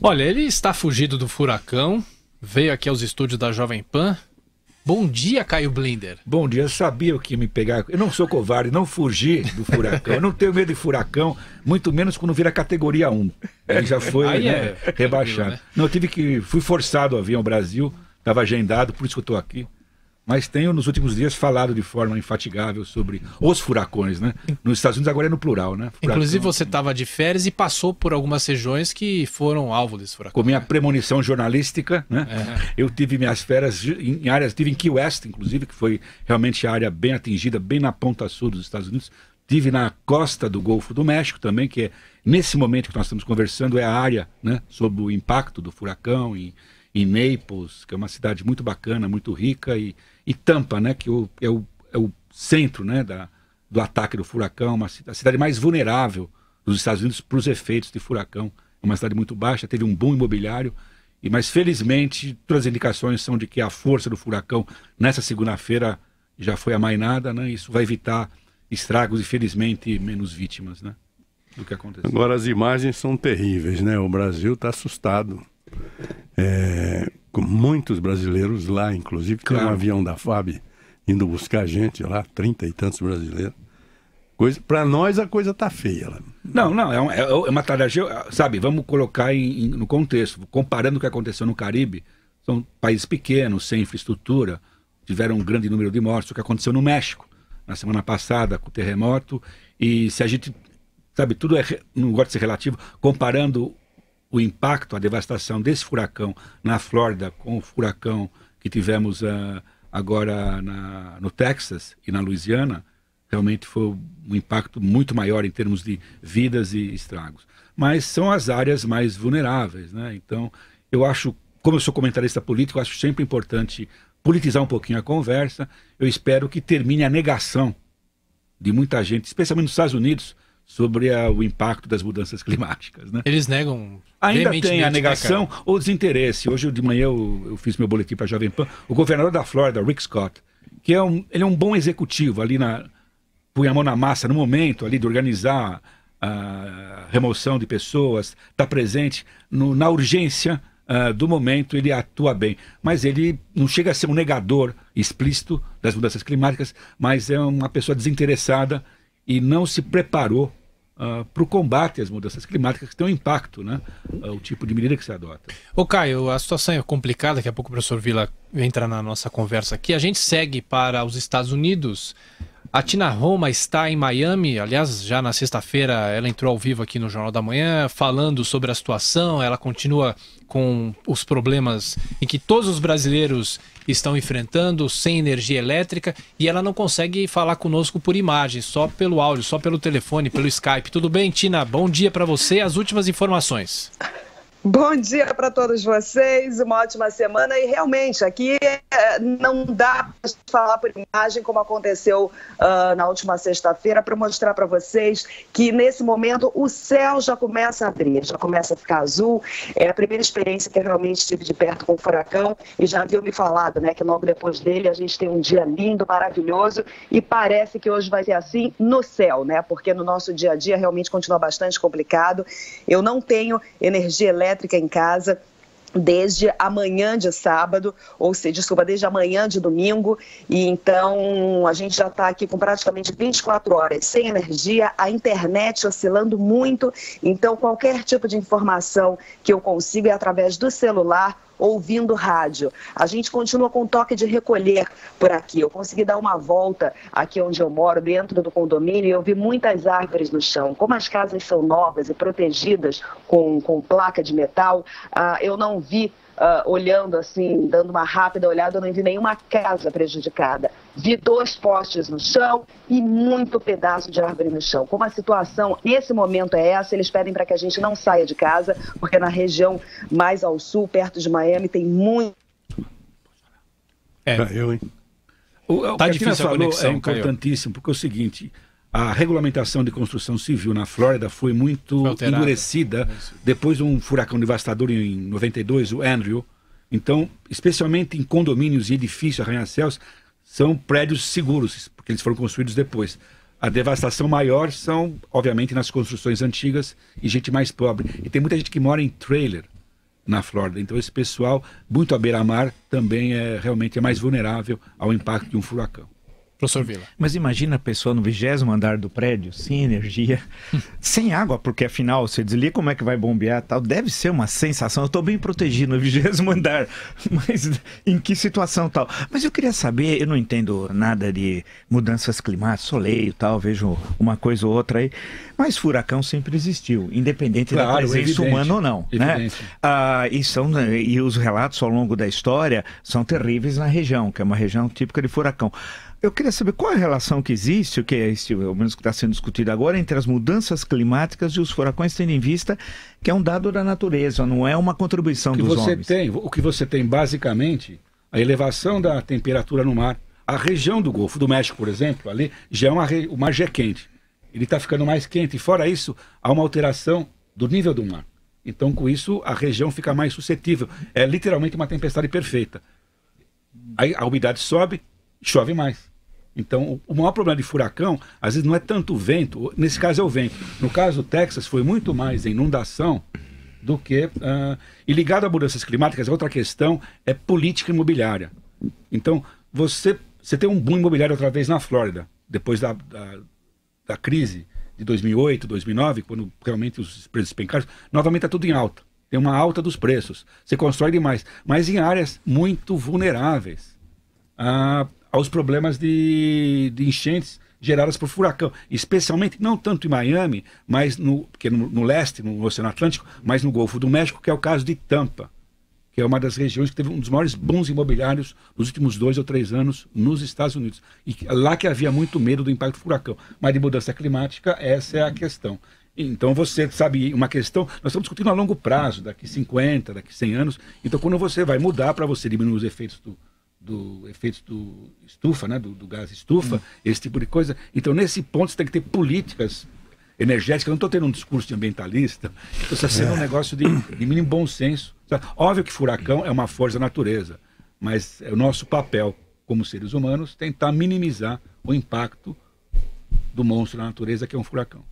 Olha, ele está fugido do furacão, veio aqui aos estúdios da Jovem Pan. Bom dia, Caio Blinder. Bom dia, eu sabia o que ia me pegar. Eu não sou covarde, não fugi do furacão. Eu não tenho medo de furacão, muito menos quando vira categoria 1. Aí já foi rebaixado. Né? Não, fui forçado ao vir ao Brasil, estava agendado, por isso que eu estou aqui. Mas tenho, nos últimos dias, falado de forma infatigável sobre os furacões, né? Nos Estados Unidos agora é no plural, né? Furacão. Inclusive você estava de férias e passou por algumas regiões que foram alvo desse furacão. Com minha premonição jornalística, né? Eu tive minhas férias em áreas, tive em Key West, inclusive, que foi realmente a área bem atingida, bem na ponta sul dos Estados Unidos. Tive na costa do Golfo do México também, que é, nesse momento que nós estamos conversando, é a área, né, sob o impacto do furacão, em Naples, que é uma cidade muito bacana, muito rica, e Tampa, né, que é o centro, né, do ataque do furacão, a cidade mais vulnerável dos Estados Unidos para os efeitos de furacão. É uma cidade muito baixa, teve um boom imobiliário, mas felizmente todas as indicações são de que a força do furacão nessa segunda-feira já foi amainada, né, isso vai evitar estragos e felizmente menos vítimas, né, do que aconteceu. Agora as imagens são terríveis, né, o Brasil está assustado. Com muitos brasileiros lá, inclusive tem um avião da FAB indo buscar gente lá, 30 e tantos brasileiros. Para nós a coisa tá feia lá. Não, é uma tragédia, sabe, vamos colocar no contexto, comparando o que aconteceu no Caribe, são países pequenos, sem infraestrutura, tiveram um grande número de mortes, o que aconteceu no México, na semana passada, com o terremoto, e se a gente, sabe, tudo não gosta de ser relativo, comparando o impacto, a devastação desse furacão na Flórida com o furacão que tivemos agora no Texas e na Louisiana, realmente foi um impacto muito maior em termos de vidas e estragos. Mas são as áreas mais vulneráveis, né? Então, eu acho, como eu sou comentarista político, eu acho sempre importante politizar um pouquinho a conversa. Eu espero que termine a negação de muita gente, especialmente nos Estados Unidos, sobre o impacto das mudanças climáticas, né? Eles negam. Ainda tem a negação ou desinteresse. Hoje de manhã eu fiz meu boletim para a Jovem Pan. O governador da Flórida, Rick Scott, que ele é um bom executivo ali, põe a mão na massa no momento ali de organizar a remoção de pessoas, está presente na urgência do momento, ele atua bem. Mas ele não chega a ser um negador explícito das mudanças climáticas, mas é uma pessoa desinteressada e não se preparou para o combate às mudanças climáticas, que tem um impacto, né? O tipo de medida que se adota. Ô Caio, a situação é complicada, daqui a pouco o professor Vila entra na nossa conversa aqui. A gente segue para os Estados Unidos. A Tina Roma está em Miami, aliás, já na sexta-feira ela entrou ao vivo aqui no Jornal da Manhã, falando sobre a situação. Ela continua com os problemas em que todos os brasileiros estão enfrentando, sem energia elétrica, e ela não consegue falar conosco por imagem, só pelo áudio, só pelo telefone, pelo Skype. Tudo bem, Tina? Bom dia para você. As últimas informações. Bom dia para todos vocês, uma ótima semana. E realmente aqui não dá para falar por imagem como aconteceu na última sexta-feira, para mostrar para vocês que nesse momento o céu já começa a abrir, já começa a ficar azul. É a primeira experiência que eu realmente tive de perto com o furacão, e já haviam me falado, né, que logo depois dele a gente tem um dia lindo, maravilhoso, e parece que hoje vai ser assim no céu, né, porque no nosso dia a dia realmente continua bastante complicado. Eu não tenho energia elétrica em casa desde amanhã de sábado, ou seja, desculpa, desde amanhã de domingo, e então a gente já está aqui com praticamente 24 horas sem energia, a internet oscilando muito, então qualquer tipo de informação que eu consiga é através do celular, ouvindo rádio. A gente continua com toque de recolher por aqui. Eu consegui dar uma volta aqui onde eu moro, dentro do condomínio, e eu vi muitas árvores no chão. Como as casas são novas e protegidas com placa de metal, eu não vi, olhando assim, dando uma rápida olhada, eu não vi nenhuma casa prejudicada. Vi 2 postes no chão e muito pedaço de árvore no chão. Como a situação nesse momento é essa, eles pedem para que a gente não saia de casa, porque na região mais ao sul, perto de Miami, tem muito... O que a Tina falou é importantíssimo, porque é o seguinte: a regulamentação de construção civil na Flórida foi muito endurecida depois de um furacão devastador em 92, o Andrew. Então, especialmente em condomínios e edifícios, arranha-céus, são prédios seguros, porque eles foram construídos depois. A devastação maior são, obviamente, nas construções antigas e gente mais pobre. E tem muita gente que mora em trailer, na Flórida. Então esse pessoal, muito à beira-mar, também realmente é mais vulnerável ao impacto de um furacão. Professor Vila. Mas imagina a pessoa no 20º andar do prédio, sem energia, sem água, porque afinal você desliga, como é que vai bombear e tal? Deve ser uma sensação. Eu estou bem protegido no 20º andar, mas em que situação tal? Mas eu queria saber, eu não entendo nada de mudanças climáticas, soleil e tal, vejo uma coisa ou outra aí, mas furacão sempre existiu, independente da presença humana ou não. Né? E os relatos ao longo da história são terríveis na região, que é uma região típica de furacão. Eu queria saber qual é a relação que existe, o que é esse, ao menos que está sendo discutido agora, entre as mudanças climáticas e os furacões, tendo em vista que é um dado da natureza, não é uma contribuição dos homens. O que você tem, basicamente, a elevação da temperatura no mar. A região do Golfo do México, por exemplo, ali já é o mar já é quente. Ele está ficando mais quente. E fora isso, há uma alteração do nível do mar. Então, com isso, a região fica mais suscetível. É literalmente uma tempestade perfeita. Aí a umidade sobe, chove mais. Então, o maior problema de furacão, às vezes, não é tanto o vento, nesse caso é o vento. No caso do Texas, foi muito mais a inundação do que... e ligado a mudanças climáticas, outra questão é política imobiliária. Então, você tem um boom imobiliário outra vez na Flórida, depois da crise de 2008, 2009, quando realmente os preços despencaram, novamente está tudo em alta. Tem uma alta dos preços. Você constrói demais, mas em áreas muito vulneráveis aos problemas de enchentes geradas por furacão, especialmente não tanto em Miami, mas porque no leste, no Oceano Atlântico, mas no Golfo do México, que é o caso de Tampa, que é uma das regiões que teve um dos maiores booms imobiliários nos últimos 2 ou 3 anos nos Estados Unidos. E lá que havia muito medo do impacto do furacão. Mas de mudança climática, essa é a questão. Então você sabe, uma questão, nós estamos discutindo a longo prazo, daqui 50, daqui 100 anos. Então quando você vai mudar para você diminuir os efeitos do estufa, né, do gás estufa, esse tipo de coisa. Então, nesse ponto, você tem que ter políticas energéticas. Eu não estou tendo um discurso de ambientalista, está sendo um negócio de mínimo bom senso. Sabe? Óbvio que furacão é uma força da natureza, mas é o nosso papel, como seres humanos, tentar minimizar o impacto do monstro da natureza, que é um furacão.